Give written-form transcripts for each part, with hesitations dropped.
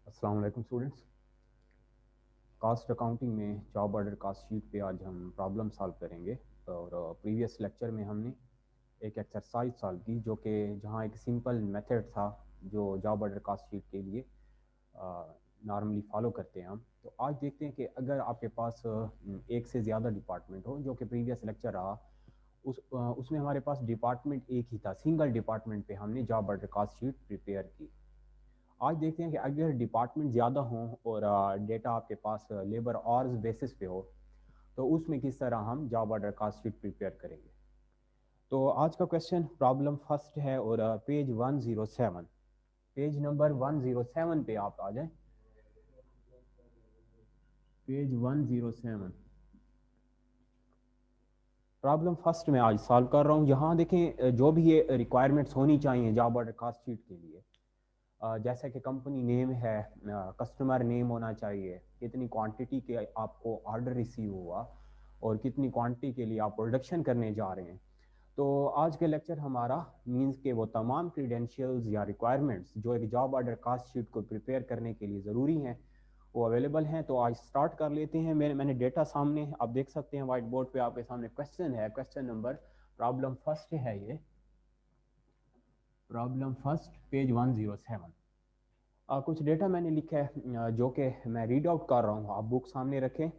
अस्सलाम वालेकुम students. Cast accounting में जॉब ऑर्डर कास्ट शीट पे आज हम प्रॉब्लम सॉल्व करेंगे। और प्रीवियस लेक्चर में हमने एक एक्सरसाइज सॉल्व की जो कि जहाँ एक सिंपल मेथड था जो जॉब ऑर्डर कास्ट शीट के लिए नॉर्मली फॉलो करते हैं हम। तो आज देखते हैं कि अगर आपके पास एक से ज़्यादा डिपार्टमेंट हो, जो कि प्रीवियस लेक्चर रहा उसमें हमारे पास डिपार्टमेंट एक ही था, सिंगल डिपार्टमेंट पे हमने job order cost sheet prepare की। आज देखते हैं कि अगर डिपार्टमेंट ज़्यादा हों और डेटा आपके पास लेबर आवर्स बेसिस पे हो तो उसमें किस तरह हम job order cost sheet prepare करेंगे। तो आज का क्वेश्चन प्रॉब्लम फर्स्ट है और पेज 107, पेज नंबर 107 पे आप आ जाएं। पेज 107 प्रॉब्लम फर्स्ट में आज सॉल्व कर रहा हूँ। यहाँ देखें जो भी ये रिक्वायरमेंट्स होनी चाहिए जॉब ऑर्डर कास्ट शीट के लिए, जैसे कि कंपनी नेम है, कस्टमर नेम होना चाहिए, कितनी क्वांटिटी के आपको ऑर्डर रिसीव हुआ और कितनी क्वांटिटी के लिए आप प्रोडक्शन करने जा रहे हैं। तो आज के लेक्चर हमारा मींस के वो तमाम क्रीडेंशियल्स या रिक्वायरमेंट्स जो एक जॉब ऑर्डर कास्ट शीट को प्रिपेयर करने के लिए ज़रूरी हैं वो अवेलेबल हैं। तो आज स्टार्ट कर लेते हैं। मैंने डेटा सामने आप देख सकते हैं, वाइट बोर्ड पे आपके सामने क्वेश्चन है। क्वेश्चन नंबर प्रॉब्लम फर्स्ट है, ये प्रॉब्लम फर्स्ट पेज 107। कुछ डेटा मैंने लिखा है जो कि मैं रीड आउट कर रहा हूँ, आप बुक सामने रखें।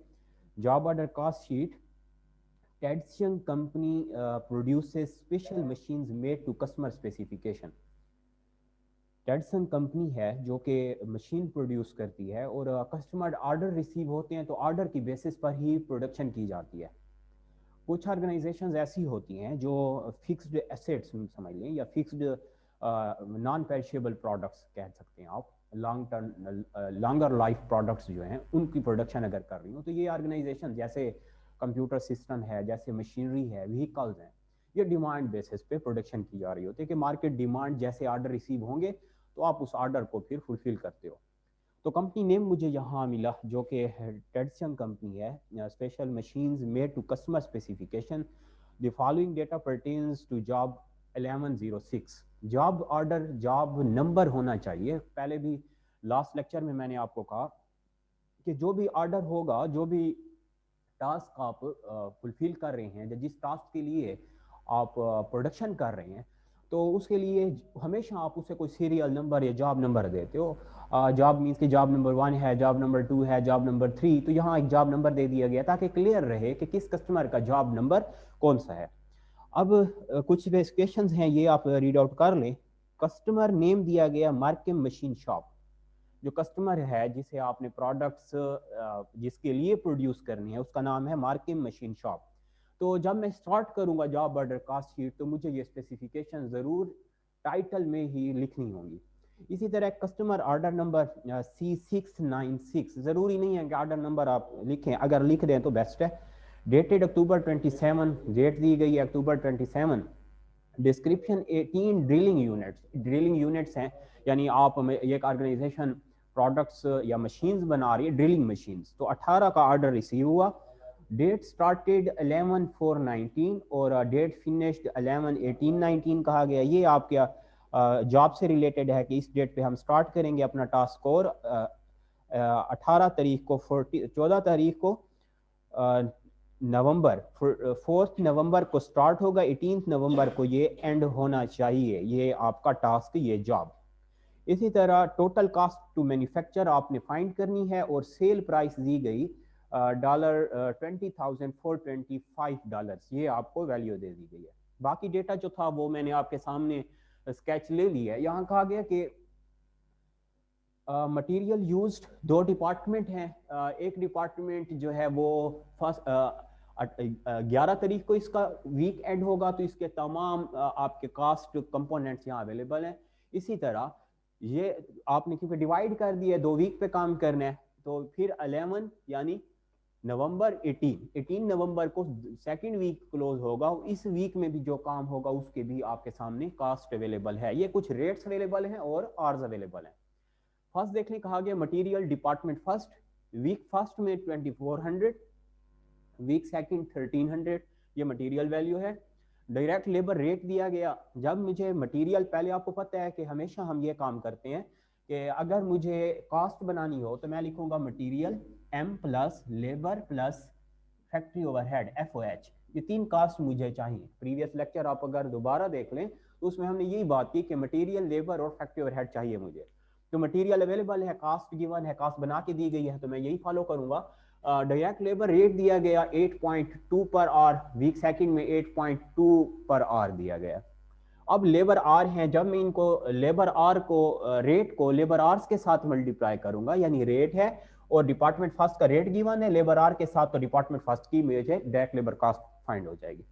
Job order cost sheet, Tedson company produces special machines made to customer specification. Tedson company है जो कि मशीन प्रोड्यूस करती है और कस्टमर ऑर्डर रिसीव होते हैं तो ऑर्डर की बेसिस पर ही प्रोडक्शन की जाती है। कुछ ऑर्गेनाइजेशंस ऐसी होती हैं जो फिक्स्ड एसेट्स समझ लें या फिक्स्ड नॉन पेरिशेबल प्रोडक्ट्स कह सकते हैं आप, long term longer life products जो हैं उनकी प्रोडक्शन अगर कर रही हो तो ये ऑर्गेनाइजेशन जैसे कंप्यूटर सिस्टम है, जैसे मशीनरी है, व्हीकल्स हैं, ये डिमांड बेसिस पे प्रोडक्शन की जा रही होती है कि मार्केट डिमांड जैसे ऑर्डर रिसीव होंगे तो आप उस ऑर्डर को फिर फुलफिल करते हो। तो कंपनी नेम मुझे यहाँ मिला जो कि टेडसन कंपनी है, special machines made to customer specification. The following data pertains to job 1106। Job order job number होना चाहिए। पहले भी लास्ट लेक्चर में मैंने आपको कहा कि जो भी ऑर्डर होगा, जो भी टास्क आप फुलफिल कर रहे हैं, जिस टास्क के लिए आप प्रोडक्शन कर रहे हैं, तो उसके लिए हमेशा आप उसे कोई सीरियल नंबर या जॉब नंबर देते हो। जॉब मीन्स कि जॉब नंबर 1 है, जॉब नंबर 2 है, जॉब नंबर 3, तो यहाँ एक जॉब नंबर दे दिया गया ताकि क्लियर रहे कि किस कस्टमर का जॉब नंबर कौन सा है। अब कुछ स्पेसिफिकेशंस हैं, ये आप रीड आउट कर लें। कस्टमर नेम दिया गया मार्किम मशीन शॉप। जो कस्टमर है जिसे आपने प्रोडक्ट्स जिसके लिए प्रोड्यूस करनी है उसका नाम है मार्किम मशीन शॉप। तो जब मैं स्टार्ट करूंगा जॉब ऑर्डर कास्ट शीट तो मुझे ये स्पेसिफिकेशन ज़रूर टाइटल में ही लिखनी होंगी। इसी तरह कस्टमर ऑर्डर नंबर C696, ज़रूरी नहीं है कि ऑर्डर नंबर आप लिखें, अगर लिख दें तो बेस्ट है। डेटेड अक्टूबर 27, डेट दी गई है अक्टूबर 27। Description 18 drilling units, drilling units हैं यानी आप एक ऑर्गेनाइजेशन प्रोडक्ट्स या मशीन्स बना रही है, ड्रिलिंग मशीन्स। तो 18 का ऑर्डर रिसीव हुआ। डेट स्टार्टेड 11/4/19 और डेट फिनिश्ड 11/18/19 कहा गया। ये आपके जॉब से रिलेटेड है कि इस डेट पे हम स्टार्ट करेंगे अपना टास्क और 18 तारीख को 14 तारीख को नवंबर 4 नवंबर को स्टार्ट होगा, 18 नवंबर को ये एंड होना चाहिए, ये आपका टास्क, ये जॉब। इसी तरह टोटल कास्ट टू मैन्युफैक्चर आपने फाइंड करनी है और सेल प्राइस दी गई $20,425, ये आपको वैल्यू दे दी गई है। बाकी डेटा जो था वो मैंने आपके सामने स्केच ले लिया है। यहाँ कहा गया कि मटेरियल यूज्ड, दो डिपार्टमेंट हैं। एक डिपार्टमेंट जो है वो फर्स्ट 11 तारीख को इसका वीक एंड होगा तो इसके तमाम आपके कास्ट कंपोनेंट्स यहाँ अवेलेबल हैं। इसी तरह ये आपने क्योंकि डिवाइड कर दिया, 2 वीक पे काम करना है, तो फिर 11 यानी नवंबर 18 नवंबर को सेकंड वीक क्लोज होगा। इस वीक में भी जो काम होगा उसके भी आपके सामने कास्ट अवेलेबल है। ये कुछ रेट्स अवेलेबल हैं और आर्स अवेलेबल हैं। फर्स्ट देखने कहा गया material department first, week first में 2400, वीक सेकंड 1300, ये मटेरियल वैल्यू है। डायरेक्ट लेबर रेट दिया गया। जब मुझे मटेरियल, पहले आपको पता है कि हमेशा हम ये काम करते हैं कि अगर मुझे कॉस्ट बनानी हो तो मैं लिखूंगा material M plus labour plus factory overhead FOH। ये 3 कास्ट मुझे चाहिए। प्रीवियस लेक्चर आप अगर दोबारा देख लें तो उसमें हमने यही बात की कि मटेरियल, लेबर और फैक्ट्री ओवरहेड चाहिए मुझे। तो मटेरियल अवेलेबल है, कास्ट गिवन है, कास्ट बना के दी गई है, तो मैं यही फॉलो करूंगा। डायरेक्ट लेबर रेट दिया गया 8.2 पर आवर, वीक सेकंड में 8.2 पर आवर दिया गया। अब लेबर आर हैं, जब मैं इनको लेबर आर को रेट को लेबर आर्स के साथ मल्टीप्लाई करूंगा, यानी रेट है और डिपार्टमेंट फर्स्ट का रेट गिवन है लेबर आर के साथ, तो डिपार्टमेंट फर्स्ट की मुझे डायरेक्ट लेबर कास्ट फाइंड हो जाएगी।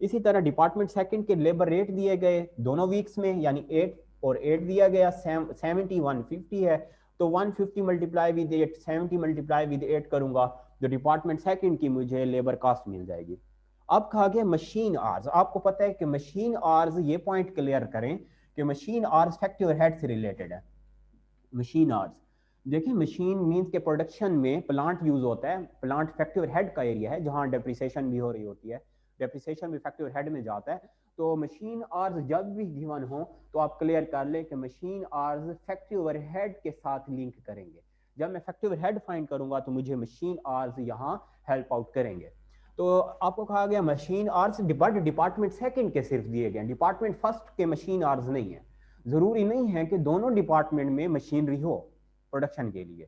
इसी तरह डिपार्टमेंट सेकंड के लेबर रेट दिए गए दोनों वीक्स में, यानी 8 और 8 दिया गया, 70 150 है, तो 150 मल्टीप्लाई विद 8, 70 मल्टीप्लाई विद 8 करूंगा, जो डिपार्टमेंट सेकंड की मुझे लेबर कास्ट मिल जाएगी। अब कहा गया मशीन आवर्स। आपको पता है कि मशीन आवर्स, ये पॉइंट क्लियर करें कि मशीन आवर्स फैक्ट्री ओवरहेड से रिलेटेड है। मशीन आवर्स देखिए, मशीन मींस के प्रोडक्शन में प्लांट यूज होता है, प्लांट फैक्ट्री ओवरहेड का एरिया है जहां डेप्रिसिएशन भी हो रही होती है, डेप्रिसिएशन भी फैक्ट्री ओवरहेड में जाता है। तो मशीन आवर्स जब भी गिवन हो तो आप क्लियर कर ले कि मशीन आवर्स फैक्ट्री ओवरहेड के साथ लिंक करेंगे। जब मैं फैक्ट्री ओवरहेड फाइंड करूंगा तो मुझे मशीन आवर्स यहाँ हेल्प आउट करेंगे। तो आपको कहा गया मशीन आवर्स डिपार्टमेंट सेकंड के सिर्फ दिए गए, डिपार्टमेंट फर्स्ट के मशीन आवर्स नहीं है। जरूरी नहीं है कि दोनों डिपार्टमेंट में मशीनरी हो प्रोडक्शन के लिए।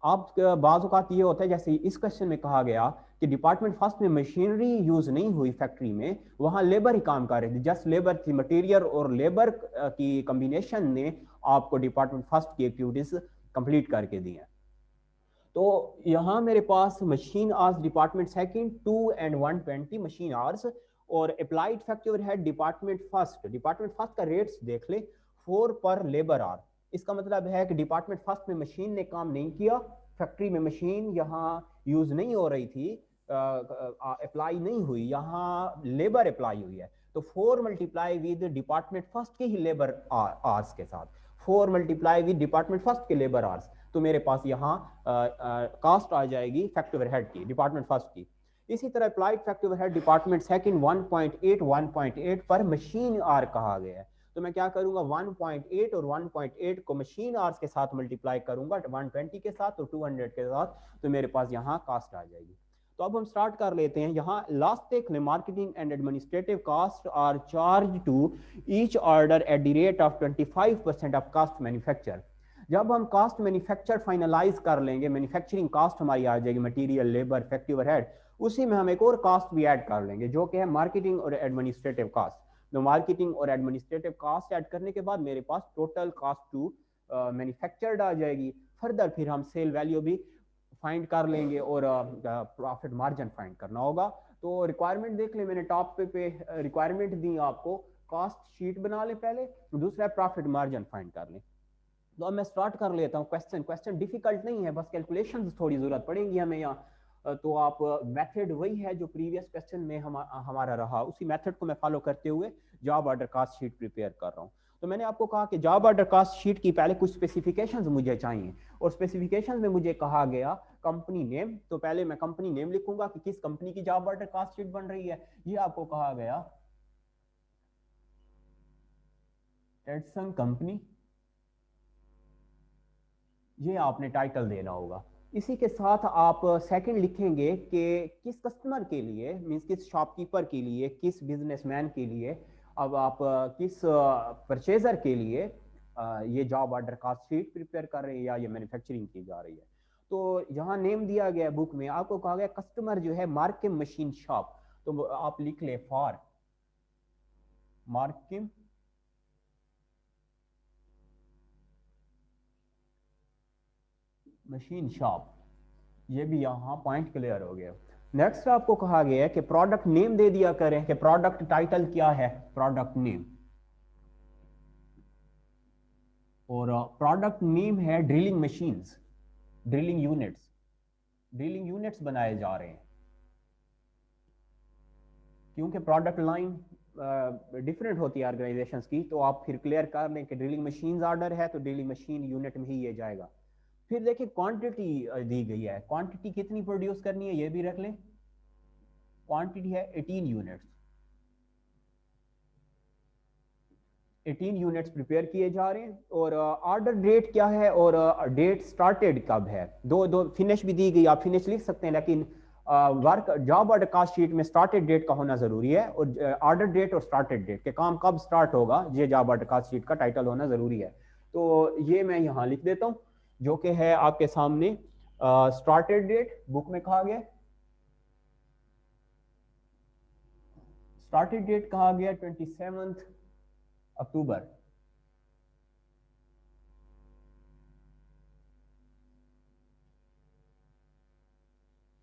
आप बाज़ औक़ात ये होता है, जैसे इस क्वेश्चन में कहा गया कि डिपार्टमेंट फर्स्ट में मशीनरी यूज नहीं हुई फैक्ट्री में, वहां लेबर ही काम कर रही थी, जस्ट लेबर थी, मटेरियल और लेबर की कॉम्बिनेशन ने आपको डिपार्टमेंट फर्स्ट की एक्टिविटीज कंप्लीट करके दी हैं। तो यहाँ मेरे पास machine hours department second 2 and 120 machine hours, और applied factory overhead department first का रेट्स देख ले 4 पर लेबर आवर। इसका मतलब है कि डिपार्टमेंट फर्स्ट में मशीन ने काम नहीं किया, फैक्ट्री में मशीन यहाँ यूज नहीं हो रही थी, अप्लाई नहीं हुई, यहाँ लेबर अप्लाई हुई है। तो 4 मल्टीप्लाई विद डिपार्टमेंट फर्स्ट के ही लेबर आवर्स के साथ, 4 मल्टीप्लाई विद डिपार्टमेंट फर्स्ट के लेबर आवर्स, तो मेरे पास यहाँ कास्ट आ जाएगी फैक्ट्री ओवरहेड की, डिपार्टमेंट फर्स्ट की। इसी तरह applied factory overhead department second 1.8 पर मशीन आर कहा गया है, तो मैं क्या करूंगा 1.8 और 1.8 को मशीन आवर्स के साथ मल्टीप्लाई करूंगा 120 के साथ और 200 के साथ, तो मेरे पास यहाँ कास्ट आ जाएगी। तो अब हम स्टार्ट कर लेते हैं। यहाँ लास्ट देख ले, marketing and administrative cost are charge to each order at the rate of 25% of cost manufacture. जब हम कास्ट मैन्युफैक्चर फाइनलाइज कर लेंगे, मैन्युफैक्चरिंग कास्ट हमारी आ जाएगी, मटेरियल, लेबर, फैक्ट्री ओवरहेड, उसी में हम एक और कास्ट भी ऐड कर लेंगे जो कि है मार्केटिंग और एडमिनिस्ट्रेटिव कास्ट। तो मार्केटिंग और एडमिनिस्ट्रेटिव कास्ट ऐड करने के बाद मेरे पास टोटल कास्ट टू मैन्युफैक्चर्ड आ जाएगी। फर्दर फिर हम सेल वैल्यू भी फाइंड कर लेंगे और प्रॉफिट मार्जिन फाइंड करना होगा। तो रिक्वायरमेंट देख ले, मैंने टॉप पे रिक्वायरमेंट दी आपको, कास्ट शीट बना ले पहले, दूसरा प्रॉफिट मार्जिन फाइंड कर ले। तो अब मैं स्टार्ट कर लेता हूँ। क्वेश्चन डिफिकल्ट नहीं है, बस कैलकुलेशंस थोड़ी जरूरत पड़ेगी हमें यहाँ। तो आप मेथड वही है जो प्रीवियस क्वेश्चन में हमारा रहा, उसी मेथड को मैं फॉलो करते हुए job order cost sheet prepare कर रहा हूँ। तो मैंने आपको कहा कि जॉब ऑर्डर कास्ट शीट की पहले कुछ स्पेसिफिकेशंस मुझे चाहिए, और स्पेसिफिकेशंस में मुझे कहा गया कंपनी नेम। तो पहले मैं कंपनी नेम लिखूंगा कि किस कंपनी की जॉब ऑर्डर कास्ट शीट बन रही है। ये आपको कहा गया टेटसन कंपनी, ये आपने टाइटल देना होगा। इसी के साथ आप सेकंड लिखेंगे कि किस कस्टमर के लिए, मींस किस शॉपकीपर के लिए, किस बिजनेसमैन के लिए, अब आप किस परचेजर के लिए ये job order cost sheet prepare कर रहे हैं या ये मैन्युफैक्चरिंग की जा रही है। तो यहाँ नेम दिया गया बुक में, आपको कहा गया कस्टमर जो है मार्किम मशीन शॉप, तो आप लिख ले फॉर मार्किम मशीन शॉप। ये भी यहाँ पॉइंट क्लियर हो गया। नेक्स्ट आपको कहा गया है कि प्रोडक्ट नेम दे दिया करें कि प्रोडक्ट टाइटल क्या है, प्रोडक्ट नेम, और प्रोडक्ट नेम है drilling machines, drilling units, drilling units बनाए जा रहे हैं, क्योंकि प्रोडक्ट लाइन डिफरेंट होती है ऑर्गेनाइजेशंस की। तो आप फिर क्लियर कर लें कि ड्रिलिंग मशीन्स ऑर्डर है तो ड्रिलिंग मशीन यूनिट में ही ये जाएगा। फिर देखिए क्वांटिटी दी गई है, क्वांटिटी कितनी प्रोड्यूस करनी है ये भी रख लें, क्वांटिटी है 18 यूनिट्स। 18 यूनिट्स प्रिपेयर किए जा रहे हैं और ऑर्डर डेट क्या है और डेट स्टार्टेड कब है। दो दो फिनिश भी दी गई, आप फिनिश लिख सकते हैं, लेकिन work job order cost sheet में स्टार्टेड डेट का होना जरूरी है और ऑर्डर डेट और स्टार्टेड डेट के काम कब स्टार्ट होगा ये जॉब ऑर्डर कास्ट शीट का टाइटल होना जरूरी है। तो ये मैं यहाँ लिख देता हूँ जो कि है आपके सामने। स्टार्टेड डेट बुक में कहा गया, स्टार्टेड डेट कहा गया 27 अक्टूबर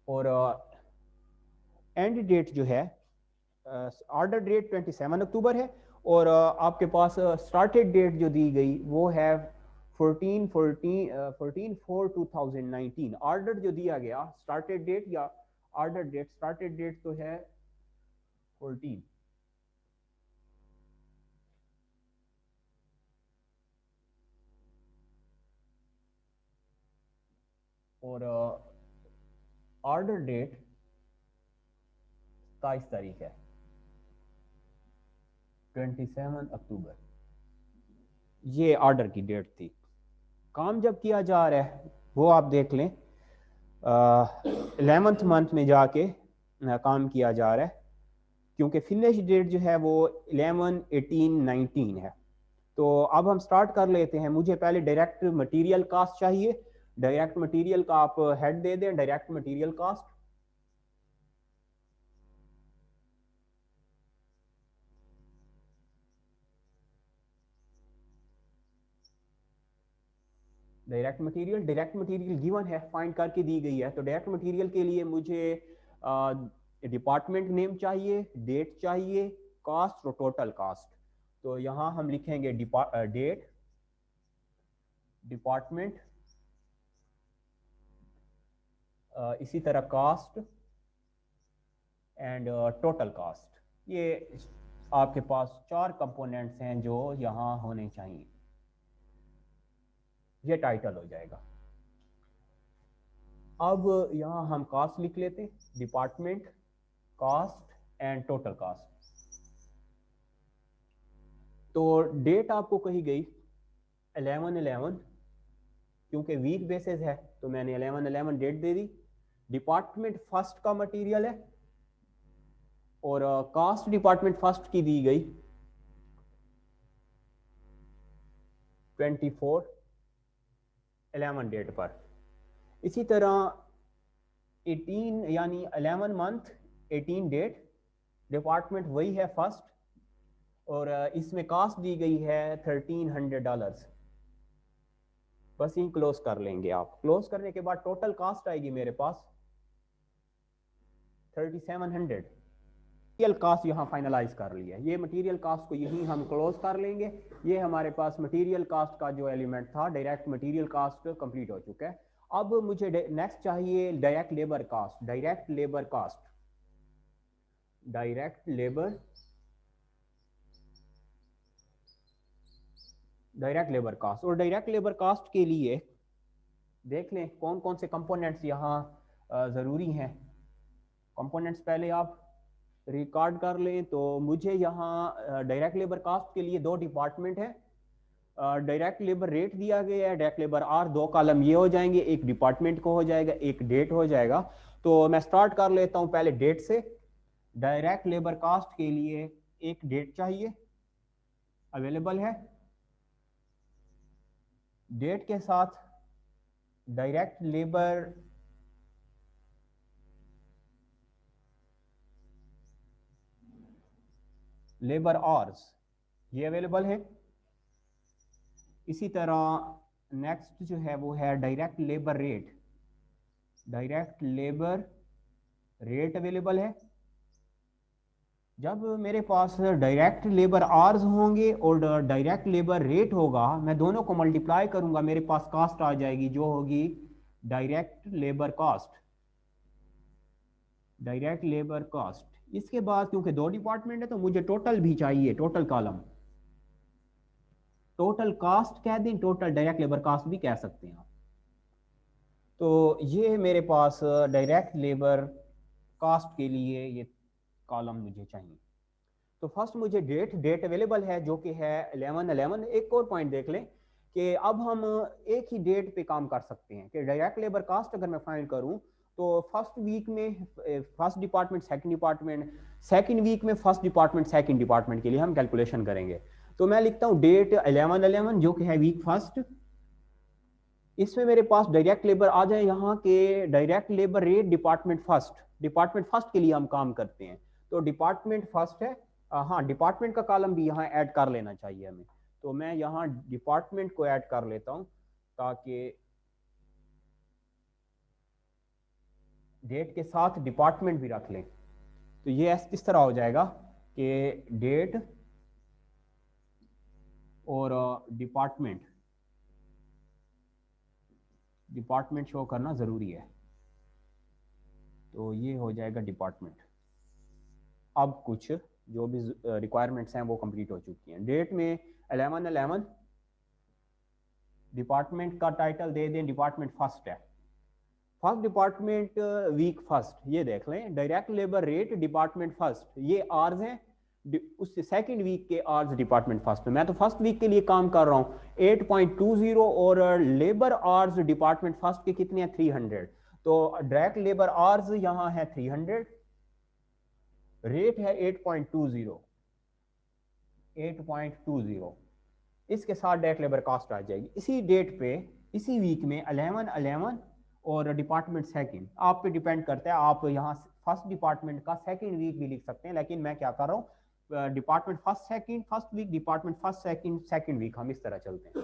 और एंड डेट जो है ऑर्डर डेट 27 अक्टूबर है और आपके पास स्टार्टेड डेट जो दी गई वो है 14/4/2019। ऑर्डर जो दिया गया स्टार्टेड डेट या ऑर्डर डेट, स्टार्टेड डेट तो है 14 और ऑर्डर डेट 27 तारीख है 27 अक्टूबर। ये ऑर्डर की डेट थी। काम जब किया जा रहा है वो आप देख लें 11th मंथ में जाके काम किया जा रहा है क्योंकि फिनिश डेट जो है वो 11/18/19 है। तो अब हम स्टार्ट कर लेते हैं। मुझे पहले डायरेक्ट मटेरियल कास्ट चाहिए। डायरेक्ट मटेरियल का आप हेड दे दें, direct material cost. Direct material given है, फाइंड करके दी गई है। तो डायरेक्ट मटेरियल के लिए मुझे डिपार्टमेंट नेम चाहिए, डेट चाहिए, कास्ट और टोटल कास्ट। तो यहाँ हम लिखेंगे डेट, डिपार्टमेंट, इसी तरह कास्ट एंड टोटल कास्ट। ये आपके पास 4 कंपोनेंट्स हैं जो यहाँ होने चाहिए। ये टाइटल हो जाएगा। अब यहाँ हम कास्ट लिख लेते हैं, department, cost and total cost. तो डेट आपको कही गई 11/11 क्योंकि वीक बेसिस है तो मैंने 11/11 डेट दे दी। डिपार्टमेंट फर्स्ट का मटेरियल है और कास्ट डिपार्टमेंट फर्स्ट की दी गई 24/11 डेट पर। इसी तरह 18 यानी 11 मंथ 18 डेट, डिपार्टमेंट वही है फर्स्ट और इसमें कास्ट दी गई है $1300। बस यही क्लोज कर लेंगे आप। क्लोज करने के बाद टोटल कास्ट आएगी मेरे पास 3700। मटीरियल कास्ट यहाँ फाइनलाइज कर लिया। ये मटीरियल कास्ट को यही हम क्लोज कर लेंगे। ये हमारे पास मटीरियल कास्ट का जो एलिमेंट था, डायरेक्ट मटीरियल कास्ट कंप्लीट हो चुका है। अब मुझे नेक्स्ट चाहिए direct labour cost. Direct labour cost, direct labour, direct labour cost. और डायरेक्ट लेबर कास्ट के लिए देख लें कौन कौन से कंपोनेंट्स यहाँ ज़रूरी हैं। कंपोनेंट्स पहले आप रिकॉर्ड कर लें। तो मुझे यहाँ डायरेक्ट लेबर कास्ट के लिए 2 डिपार्टमेंट है, डायरेक्ट लेबर रेट दिया गया है, डायरेक्ट लेबर आर, 2 कॉलम ये हो जाएंगे, एक डिपार्टमेंट को हो जाएगा, एक डेट हो जाएगा। तो मैं स्टार्ट कर लेता हूँ पहले डेट से। डायरेक्ट लेबर कास्ट के लिए एक डेट चाहिए, अवेलेबल है। डेट के साथ डायरेक्ट लेबर लेबर आवर्स ये अवेलेबल है। इसी तरह नेक्स्ट जो है वो है direct labour rate. Direct labour rate available है। जब मेरे पास डायरेक्ट लेबर आवर्स होंगे और डायरेक्ट लेबर रेट होगा, मैं दोनों को मल्टीप्लाई करूंगा, मेरे पास कास्ट आ जाएगी जो होगी direct labour cost. Direct labour cost. इसके बाद क्योंकि 2 डिपार्टमेंट है तो मुझे टोटल भी चाहिए, टोटल कॉलम। टोटल कास्ट कह दें, टोटल डायरेक्ट लेबर कास्ट भी कह सकते हैं आप। तो ये मेरे पास डायरेक्ट लेबर कास्ट के लिए ये कॉलम मुझे चाहिए। तो फर्स्ट मुझे डेट अवेलेबल है जो कि है 11/11। एक और पॉइंट देख लें कि अब हम एक ही डेट पे काम कर सकते हैं कि डायरेक्ट लेबर कास्ट अगर मैं फाइंड करूं तो फर्स्ट वीक में first department, second department, second week में फर्स्ट डिपार्टमेंट, सेकंड डिपार्टमेंट के लिए हम कैलकुलेशन करेंगे। तो मैं लिखता हूं डेट 11/11 जो कि है वीक फर्स्ट। इसमें मेरे पास डायरेक्ट लेबर आ जाए यहाँ के direct labour rate department first के लिए हम काम करते हैं। तो डिपार्टमेंट फर्स्ट है, हाँ डिपार्टमेंट का कॉलम भी यहाँ ऐड कर लेना चाहिए हमें। तो मैं यहाँ डिपार्टमेंट को ऐड कर लेता हूँ ताकि डेट के साथ डिपार्टमेंट भी रख लें। तो ये इस तरह हो जाएगा कि डेट और डिपार्टमेंट शो करना ज़रूरी है। तो ये हो जाएगा डिपार्टमेंट। अब कुछ जो भी रिक्वायरमेंट्स हैं वो कंप्लीट हो चुकी हैं। डेट में 11/11, डिपार्टमेंट का टाइटल दे दें डिपार्टमेंट फर्स्ट है। फर्स्ट डिपार्टमेंट वीक फर्स्ट, ये देख लें direct labour rate department first, ये आर्स हैं उससे सेकंड वीक के आर्स डिपार्टमेंट फर्स्ट में। मैं तो फर्स्ट वीक के लिए काम कर रहा हूँ 8.20 और लेबर आर्स डिपार्टमेंट फर्स्ट के कितने हैं 300। तो डायरेक्ट लेबर आर्स यहाँ है 300, रेट है 8.20, इसके साथ डायरेक्ट लेबर कास्ट आ जाएगी। इसी डेट पे इसी वीक में 11/11 और डिपार्टमेंट सेकंड आप पे डिपेंड करता है। आप यहाँ फर्स्ट डिपार्टमेंट का सेकंड वीक भी लिख सकते हैं, लेकिन मैं क्या कर रहा हूँ department first second first week, department first second week, हम इस तरह चलते हैं।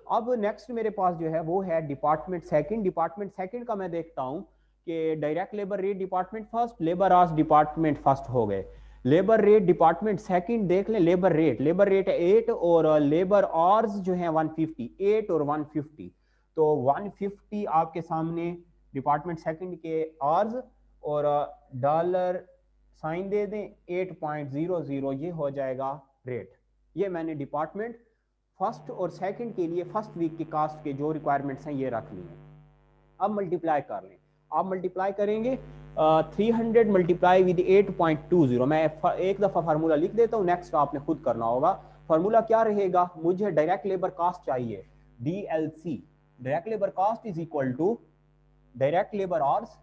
अब नेक्स्ट मेरे पास जो है वो है डिपार्टमेंट सेकंड का मैं देखता हूँ कि direct labour rate department first, labour hours department first हो गए। लेबर रेट डिपार्टमेंट सेकंड देख लें, लेबर रेट है 8 और लेबर आवर्स जो है 150, 8 और 150। तो 150 आपके सामने डिपार्टमेंट सेकंड के आवर्स और डॉलर साइन दे दें 8.00, ये हो जाएगा रेट। ये मैंने डिपार्टमेंट फर्स्ट और सेकंड के लिए फर्स्ट वीक की कास्ट के जो रिक्वायरमेंट्स हैं ये रख ली हैं। अब मल्टीप्लाई कर लें, आप मल्टीप्लाई करेंगे 300 मल्टीप्लाई विद 8.20। मैं एक दफ़ा फार्मूला लिख देता हूँ, नेक्स्ट आपने खुद करना होगा। फार्मूला क्या रहेगा, मुझे डायरेक्ट लेबर कास्ट चाहिए DLC, direct labour cost is equal to direct labour hours,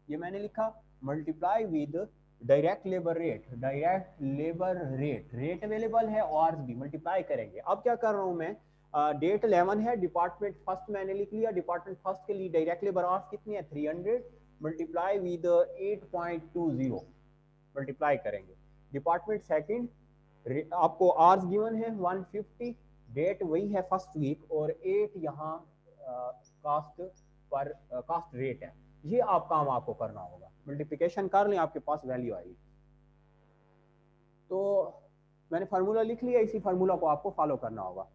ये मैंने लिखा, multiply with direct labour rate available है और भी मल्टीप्लाई करेंगे। अब क्या कर रहा हूं मैं, डेट 11 है, डिपार्टमेंट फर्स्ट मैंने लिख लिया, डिपार्टमेंट फर्स्ट के लिए डायरेक्ट लेबर आवर्स कितनी है 300 मल्टीप्लाई विद 8.20 मल्टीप्लाई करेंगे। डिपार्टमेंट सेकंड आपको आवर्स गिवन है 150, डेट वही है फर्स्ट वीक और 8 यहाँ कास्ट रेट है। ये आप काम आपको करना होगा, मल्टीप्लिकेशन कर लें आपके पास वैल्यू आएगी। तो मैंने फार्मूला लिख लिया, इसी फार्मूला को आपको फॉलो करना होगा।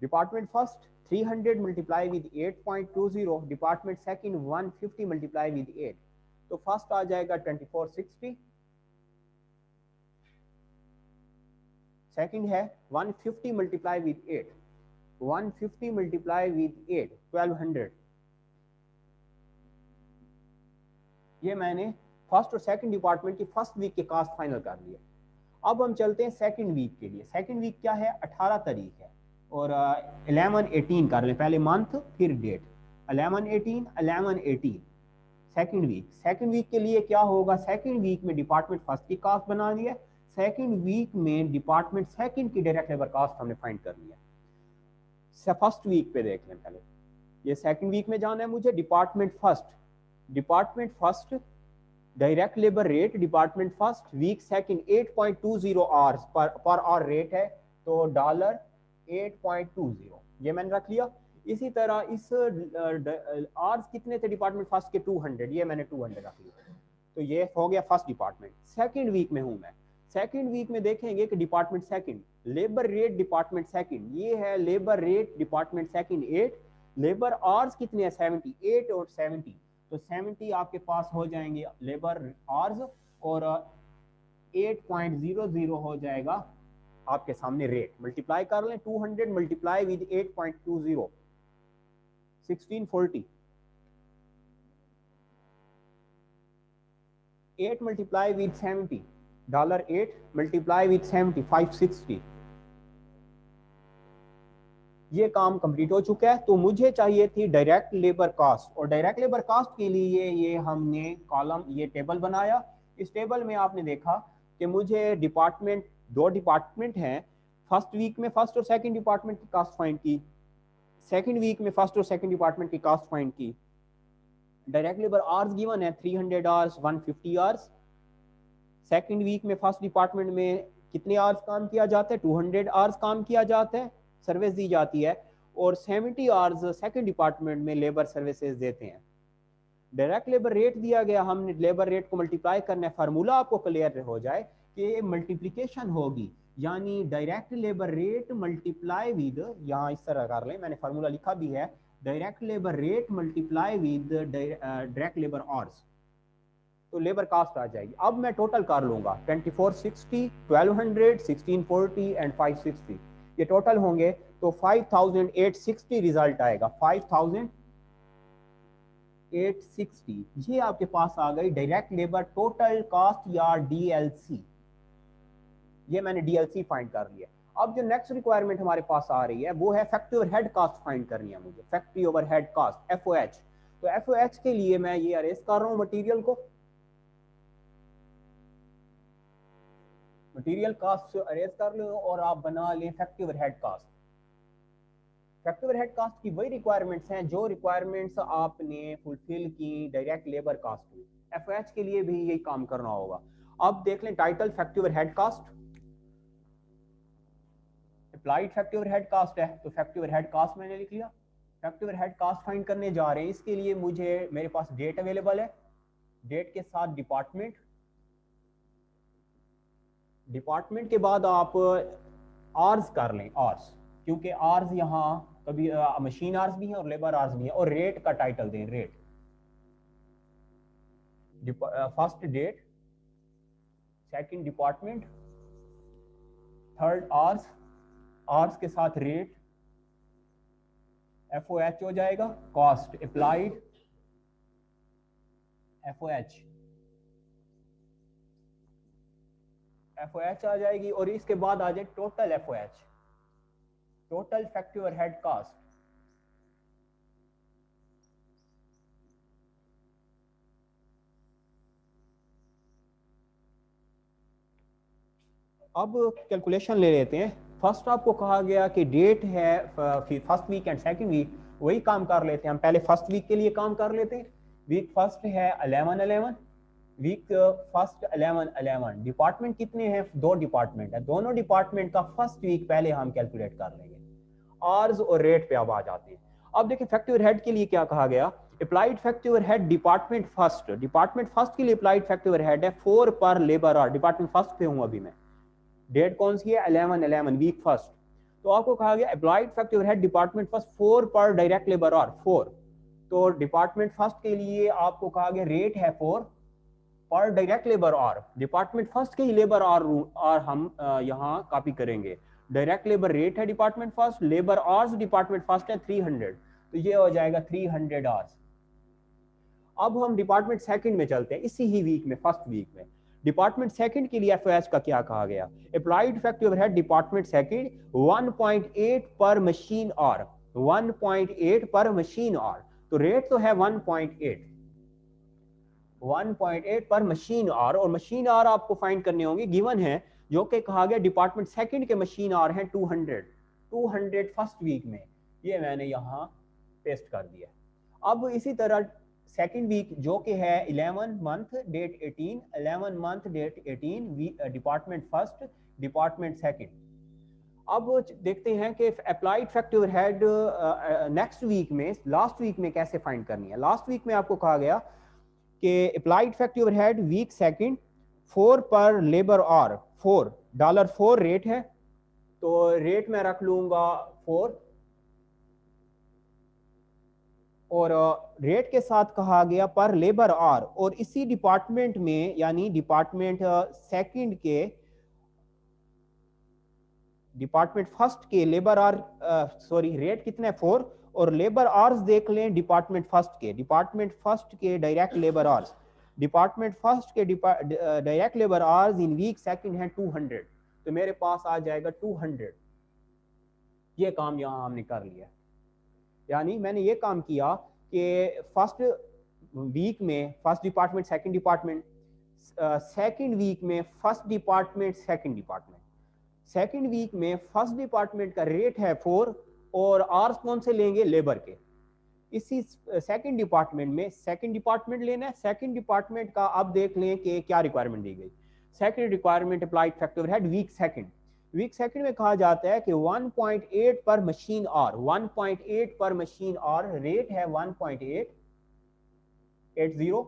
Department first 300 multiply with 8.20, department second 150 multiply with 8, तो फर्स्ट आ जाएगा 2460, सेकंड है 150 मल्टीप्लाई विद 8, 150 मल्टीप्लाई विद 8 1200। ये मैंने फर्स्ट और सेकंड डिपार्टमेंट की फर्स्ट वीक के कास्ट फाइनल कर लिए। अब हम चलते हैं सेकंड वीक के लिए। सेकंड वीक क्या है 18 तारीख है और 11/18 कर लें, पहले मंथ फिर डेट, 11/18 सेकंड वीक के लिए क्या होगा, सेकंड वीक में डिपार्टमेंट फर्स्ट की कास्ट बना लिया, सेकंड वीक में डिपार्टमेंट सेकंड की डायरेक्ट लेबर कास्ट हमने फाइंड कर लिया। फर्स्ट वीक पे देख लें पहले, ये सेकंड वीक में जाना है मुझे। Department first direct labour rate department first week second 8.20 hours per hour rate है, तो डॉलर 8.20 ये मैंने रख लिया। इसी तरह इस आवर्स कितने थे डिपार्टमेंट फर्स्ट के 200, ये मैंने 200 रख लिया। तो ये हो गया फर्स्ट डिपार्टमेंट। सेकंड वीक में हूं मैं, सेकंड वीक में देखेंगे कि department second labour rate department second, ये है labour rate department second 8, labour hours कितने हैं 78 और 70, तो 70 आपके पास हो जाएंगे लेबर आवर्स और 8.00 हो जाएगा आपके सामने रेट। मल्टीप्लाई कर लें, 200 multiply with 8.20 1640, 8 multiply with 70, $8 multiply with 70, 560। ये काम कंप्लीट हो चुका है। तो मुझे चाहिए थी डायरेक्ट लेबर कास्ट, और डायरेक्ट लेबर कास्ट के लिए ये हमने कॉलम, ये टेबल बनाया। इस टेबल में आपने देखा कि मुझे डिपार्टमेंट, 2 डिपार्टमेंट हैं, फर्स्ट वीक में फर्स्ट और सेकंड डिपार्टमेंट की कास्ट फाइंड की, सेकंड वीक में फर्स्ट और सेकंड डिपार्टमेंट की कास्ट फाइंड की। डायरेक्ट लेबर आवर्स गिवन है 300 आवर्स, 150 आवर्स। सेकंड वीक में फर्स्ट डिपार्टमेंट में कितने आवर्स काम किया जाता है, 200 आवर्स काम किया जाता है, सर्विस दी जाती है, और 70 आवर्स सेकंड डिपार्टमेंट में लेबर सर्विसेज देते हैं। डायरेक्ट लेबर रेट दिया गया, हमने लेबर रेट को मल्टीप्लाई करना है। फार्मूला आपको क्लियर हो जाए कि मल्टीप्लिकेशन होगी, यानी direct labour rate multiply with, यहाँ इस तरह कर लें, मैंने फार्मूला लिखा भी है, direct labour rate multiply with direct labour hours, तो लेबर कास्ट आ जाएगी। अब मैं टोटल कर लूंगा, 2460, 1200, 1640 एंड 560, ये टोटल होंगे तो 5860 रिजल्ट आएगा, 5860। ये आपके पास आ गई डायरेक्ट लेबर टोटल कास्ट या डीएलसी। ये मैंने डीएलसी फाइंड कर लिया। अब जो नेक्स्ट रिक्वायरमेंट हमारे पास आ रही है वो है फैक्ट्री ओवरहेड कास्ट फाइंड करनी है मुझे, फैक्ट्री ओवरहेड कास्ट, एफओएच। तो एफओएच के लिए मैं ये अरेज कर रहा हूँ मटेरियल को, मटेरियल कास्ट अरेज कर लो और आप बना लें factory overhead cost. Factory overhead cost की वही रिक्वायरमेंट्स हैं जो रिक्वायरमेंट्स आपने फुलफिल की डायरेक्ट लेबर कास्ट की, एफओएच के लिए भी यही काम करना होगा। अब देख लें title factory overhead cost, applied factory overhead cost है, तो फैक्ट्री ओवरहेड कास्ट मैंने लिख लिया। फैक्ट्री ओवरहेड कास्ट फाइंड करने जा रहे हैं, इसके लिए मुझे, मेरे पास डेट अवेलेबल है, डेट के साथ डिपार्टमेंट, डिपार्टमेंट के बाद आप आर्स कर लें, आर्स, क्योंकि आर्स यहाँ कभी मशीन आर्स भी है और लेबर आर्स भी है, और रेट का टाइटल दें, rate, first date, second department, third hours, hours के साथ रेट, एफओएच हो जाएगा, कॉस्ट अप्लाइड एफओएच, एफओएच आ जाएगी, और इसके बाद आ जाए total FOH, total factory overhead cost. अब कैलकुलेशन ले लेते हैं। फर्स्ट आपको कहा गया कि डेट है first week and second week, वही काम कर लेते हैं हम। पहले फर्स्ट वीक के लिए काम कर लेते हैं। वीक फर्स्ट है 11-11, वीक फर्स्ट 11-11। डिपार्टमेंट कितने हैं, 2 डिपार्टमेंट है, दोनों डिपार्टमेंट का फर्स्ट वीक पहले हम कैलकुलेट कर लेंगे। आर्स और रेट पे अब आ जाते हैं। अब देखिए फैक्ट्री ओवरहेड के लिए क्या कहा गया, applied factory overhead department first, department first के लिए अप्लाइड फैक्ट्री ओवरहेड है 4 पर लेबर आवर। डिपार्टमेंट फर्स्ट पे हूं अभी मैं, डेट कौन सी है, 11-11, वीक फर्स्ट। तो आपको कहा गया applied factory overhead department first 4 पर डायरेक्ट लेबर आवर 4। तो डिपार्टमेंट फर्स्ट के लिए आपको कहा गया रेट है 4 पर direct labour our. Department first के ही लेबर आवर हम यहाँ कॉपी करेंगे। डायरेक्ट लेबर रेट है department first, labour hours department first है 300, तो ये हो जाएगा 300 आवर्स। अब हम डिपार्टमेंट सेकंड में चलते हैं, इसी ही वीक में, फर्स्ट वीक में। डिपार्टमेंट सेकंड के लिए एफओएच का क्या कहा गया, applied factory overhead department second 1.8 पर मशीन आवर, 1.8 पर मशीन आवर। तो रेट तो है 1.8 पर मशीन आवर, और मशीन आवर आपको फाइंड करने होंगे, गिवन है, जो कि कहा गया डिपार्टमेंट सेकंड के मशीन आवर हैं 200 फर्स्ट वीक में। ये मैंने यहाँ पेस्ट कर दिया। अब इसी तरह सेकंड वीक जो कि है 11 month date 18, 11 month date 18, department first, department second. अब देखते हैं कि applied factory overhead next week में, लास्ट वीक में कैसे फाइंड करनी है। लास्ट वीक में आपको कहा गया कि applied factory overhead week second 4 पर लेबर आवर 4, $4 रेट है, तो रेट मैं रख लूंगा 4, और रेट के साथ कहा गया पर लेबर आवर, और इसी डिपार्टमेंट में, यानी डिपार्टमेंट सेकंड के, डिपार्टमेंट फर्स्ट के लेबर आवर सॉरी रेट कितना है 4, और लेबर आवर्स देख लें डिपार्टमेंट फर्स्ट के, डिपार्टमेंट फर्स्ट के direct labour hours department first के direct labour hours in week second है 200, तो मेरे पास आ जाएगा 200। ये काम यहाँ हमने कर लिया, यानी मैंने ये काम किया कि फर्स्ट वीक में first department second department, second week में first department second department, second week में फर्स्ट डिपार्टमेंट का रेट है 4 और आवर्स कौन से लेंगे, लेबर के। इसी सेकंड डिपार्टमेंट में सेकंड डिपार्टमेंट लेना है, सेकंड डिपार्टमेंट का अब देख लें कि क्या रिक्वायरमेंट दी गई। Second requirement applied factor head week second, week second में कहा जाता है कि 1.8 पर मशीन आवर, 1.8 पर मशीन आवर, रेट है 1.880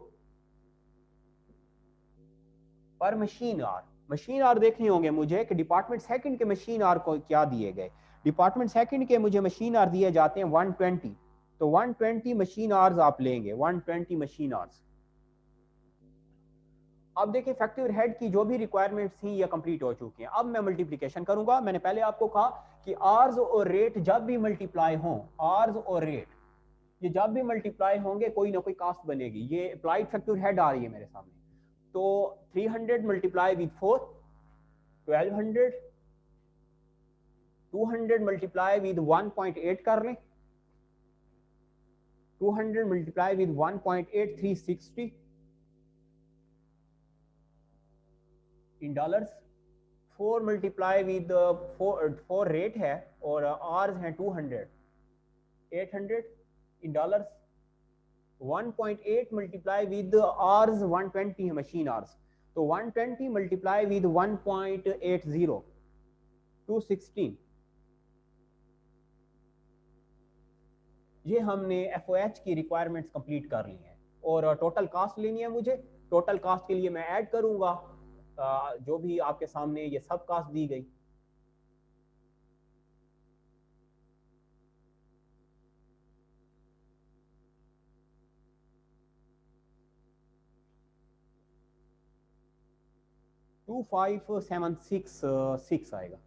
पर मशीन आवर। मशीन आवर देखने होंगे मुझे कि डिपार्टमेंट सेकंड के मशीन आवर को क्या दिए गए। डिपार्टमेंट सेकंड के मुझे मशीन आवर दिए जाते हैं 120, तो 120 मशीन आवर्स आप लेंगे, 120 मशीन आवर्स। अब देखिए फैक्ट्री हेड की जो भी रिक्वायरमेंट्स थी ये कंप्लीट हो चुकी हैं। अब मैं मल्टीप्लिकेशन करूंगा। मैंने पहले आपको कहा कि आवर्स और रेट जब भी मल्टीप्लाई हों, आवर्स और रेट ये जब भी मल्टीप्लाई होंगे कोई ना कोई कास्ट बनेगी। ये अप्लाइड फैक्ट्री हेड आ रही है मेरे सामने, तो 300 मल्टीप्लाई विद 4 1200, 200 मल्टीप्लाई विद 1.8 कर लें, 200 multiply with 1.8 360 in dollars, 4 multiply with 4 rate है और आवर्स हैं 200 800 in dollars, 1.8 multiply with hours 120 है मशीन आवर्स, तो 120 मल्टीप्लाई विद 1.80 216। ये हमने एफओएच की रिक्वायरमेंट्स कंप्लीट कर ली हैं और टोटल कास्ट लेनी है मुझे। टोटल कास्ट के लिए मैं ऐड करूंगा जो भी आपके सामने ये सब कास्ट दी गई। टू 2576 आएगा।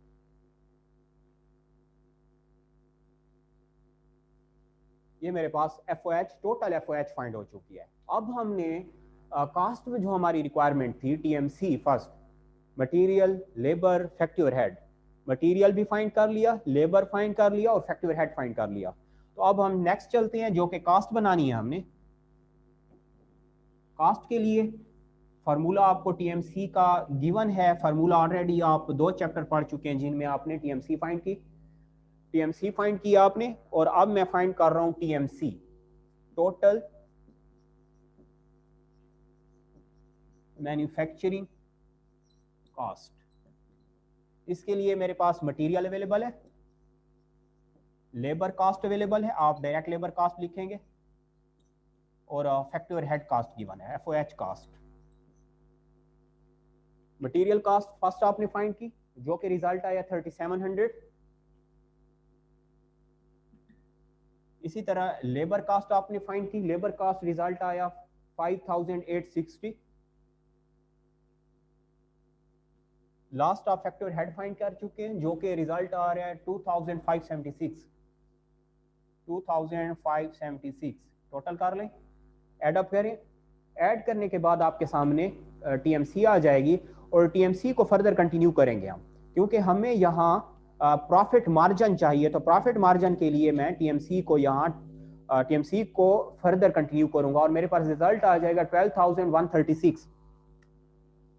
ये मेरे पास एफओएच टोटल एफओएच फाइंड हो चुकी है। अब हमने कास्ट में जो हमारी रिक्वायरमेंट थी TMC first, material labour factory head, material भी फाइंड कर लिया, लेबर फाइंड कर लिया और फैक्ट्री हेड फाइंड कर लिया। तो अब हम नेक्स्ट चलते हैं जो कि कास्ट बनानी है हमने। कास्ट के लिए फार्मूला आपको टीएमसी का गिवन है, फार्मूला ऑलरेडी आप 2 चैप्टर पढ़ चुके हैं जिनमें आपने टीएमसी फाइंड की, टीएमसी फाइंड किया आपने। और अब मैं फाइंड कर रहा हूं टीएमसी टोटल मैन्युफैक्चरिंग कॉस्ट। इसके लिए मेरे पास मटेरियल अवेलेबल है, लेबर कॉस्ट अवेलेबल है, आप डायरेक्ट लेबर कॉस्ट लिखेंगे और फैक्ट्री हेड कॉस्ट गिवन है, FOH cost. Material cost first आपने फाइंड की जो कि रिजल्ट आया 3700। इसी तरह लेबर कॉस्ट आपने फाइंड की, लेबर कॉस्ट रिजल्ट आया 5860। लास्ट आप फैक्ट्री हेड फाइंड कर चुके हैं जो कि रिजल्ट आ रहा है 2576। टोटल कर लें, एड अप करें, ऐड करने के बाद आपके सामने टीएमसी आ जाएगी और टीएमसी को फर्दर कंटिन्यू करेंगे हम, क्योंकि हमें यहाँ प्रॉफिट मार्जिन चाहिए। तो प्रॉफिट मार्जिन के लिए मैं टीएमसी को यहाँ टीएमसी को फर्दर कंटिन्यू करूंगा और मेरे पास रिजल्ट आ जाएगा 12,136।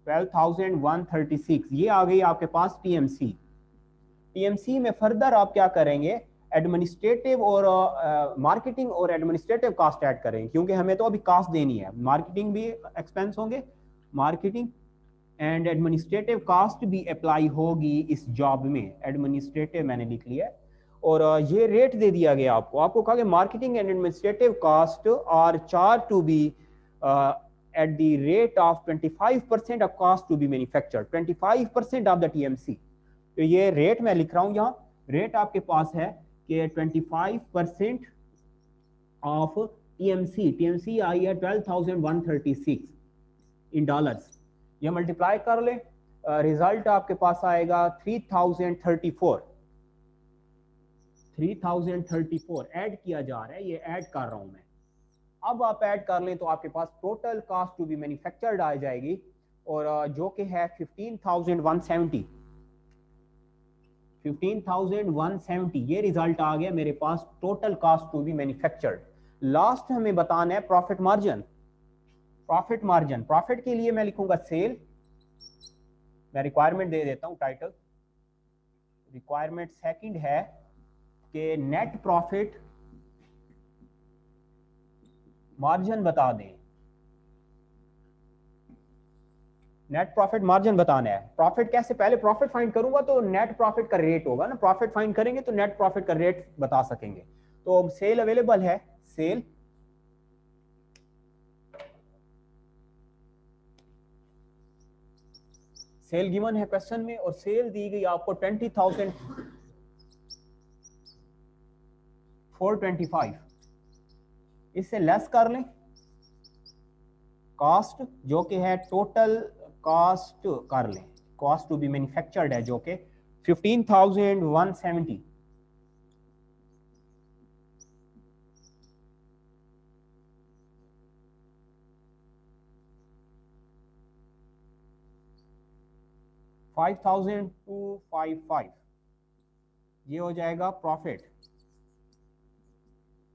12,136 ये आ गई आपके पास टीएमसी। टीएमसी में फर्दर आप क्या करेंगे, एडमिनिस्ट्रेटिव और मार्केटिंग और एडमिनिस्ट्रेटिव कॉस्ट ऐड करेंगे, क्योंकि हमें तो अभी कॉस्ट देनी है, मार्केटिंग भी एक्सपेंस होंगे, मार्केटिंग एंड एडमिनिस्ट्रेटिव कॉस्ट भी अप्लाई होगी इस जॉब में। एडमिनिस्ट्रेटिव मैंने लिख लिया और ये रेट दे दिया गया आपको। आपको कहा कि marketing and administrative cost are charge to be at the rate of 25% of cost to be manufactured, 25% of the TMC। तो ये रेट मैं लिख रहा हूं यहाँ, रेट आपके पास है कि 25% ऑफ TMC। TMC आई है 12,136 इन डॉलर्स। ये मल्टीप्लाई कर ले, रिजल्ट आपके पास आएगा 3034 ऐड किया जा रहा है, ये ऐड कर रहा हूं मैं। अब आप ऐड कर लें तो आपके पास total cost to be manufactured आ जाएगी, और जो कि है 15,170 ये रिजल्ट आ गया मेरे पास total cost to be manufactured. Last हमें बताना है प्रॉफिट मार्जिन। प्रॉफिट के लिए मैं लिखूंगा सेल, मैं रिक्वायरमेंट दे देता हूं टाइटल। रिक्वायरमेंट सेकंड है कि नेट प्रॉफिट मार्जिन बता दें, नेट प्रॉफिट मार्जिन बताना है। प्रॉफिट कैसे, पहले प्रॉफिट फाइंड करूंगा तो नेट प्रॉफिट का रेट होगा ना, प्रॉफिट फाइंड करेंगे तो नेट प्रॉफिट का रेट बता सकेंगे। तो सेल अवेलेबल है, सेल गिवन है क्वेश्चन में, और सेल दी गई आपको 20,425। इससे लेस कर लें कास्ट जो कि है टोटल कास्ट कर लें, कास्ट टू बी मैन्युफैक्चर्ड है जो कि 15,170। $5,255 ये हो जाएगा प्रॉफिट।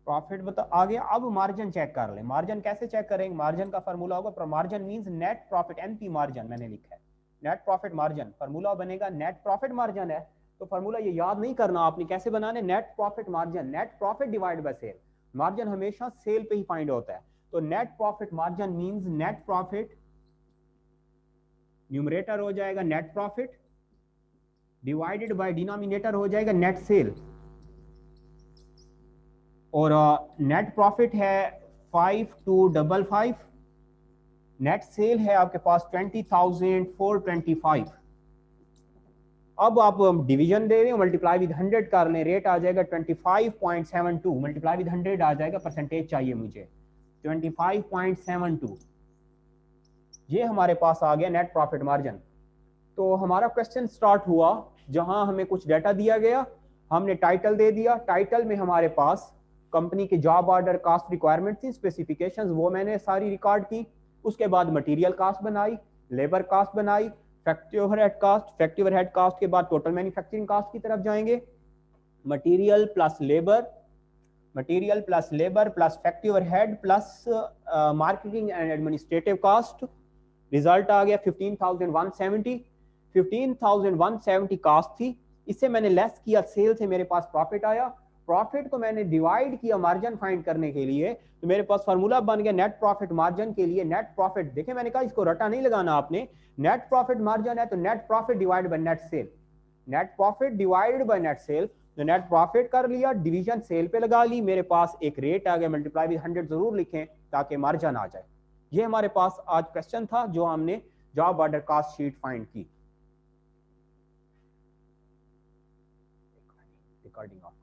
प्रॉफिट बता आ गया। अब मार्जिन चेक कर लें। मार्जिन कैसे चेक करेंगे, मार्जिन का फार्मूला होगा, margin means net profit, MP margin मैंने लिखा है, नेट प्रॉफिट मार्जिन फार्मूला बनेगा, नेट प्रॉफिट मार्जिन है तो फार्मूला ये याद नहीं करना आपने, कैसे बनाने, net profit margin, net profit divide by sale. Margin हमेशा सेल पे ही फाइंड होता है, तो net profit margin means net profit, numerator हो जाएगा net profit divided by denominator हो जाएगा नेट सेल, और नेट प्रॉफिट है 5,255, नेट सेल है आपके पास 20,425। अब आप डिवीजन दे रहे हो, मल्टीप्लाई विद 100 कर लें, रेट आ जाएगा 25.72, मल्टीप्लाई विद 100 आ जाएगा, परसेंटेज चाहिए मुझे 25.72, ये हमारे पास आ गया नेट प्रॉफिट मार्जिन। तो हमारा क्वेश्चन स्टार्ट हुआ जहां हमें कुछ डाटा दिया गया, हमने टाइटल दे दिया, टाइटल में हमारे पास कंपनी के जॉब ऑर्डर, कास्ट रिक्वायरमेंट थी, स्पेसिफिकेशंस वो मैंने सारी रिकॉर्ड की। उसके बाद मटेरियल कास्ट बनाई, लेबर कास्ट बनाई, factory overhead cost, factory overhead cost के बाद टोटल मैन्युफैक्चरिंग कास्ट की तरफ जाएंगे, material plus labour plus factory overhead plus marketing and administrative cost. Result आ गया 15,170 कास्ट थी, इससे मैंने लेस किया सेल से, मेरे पास प्रॉफिट आया। प्रॉफिट को मैंने डिवाइड किया मार्जिन फाइंड करने के लिए, तो मेरे पास फार्मूला बन गया नेट प्रॉफिट मार्जिन के लिए। नेट प्रॉफिट देखें, मैंने कहा इसको रटा नहीं लगाना आपने, नेट प्रॉफिट मार्जिन है तो net profit divide by net cell, net profit divided by net cell, तो नेट प्रॉफिट कर लिया, डिवीजन सेल पे लगा ली, मेरे पास एक रेट आ गया, मल्टीप्लाई विद 100 जरूर लिखें ताकि मार्जिन आ जाए। ये हमारे पास आज क्वेश्चन था जो हमने job order cost sheet find की। Recording of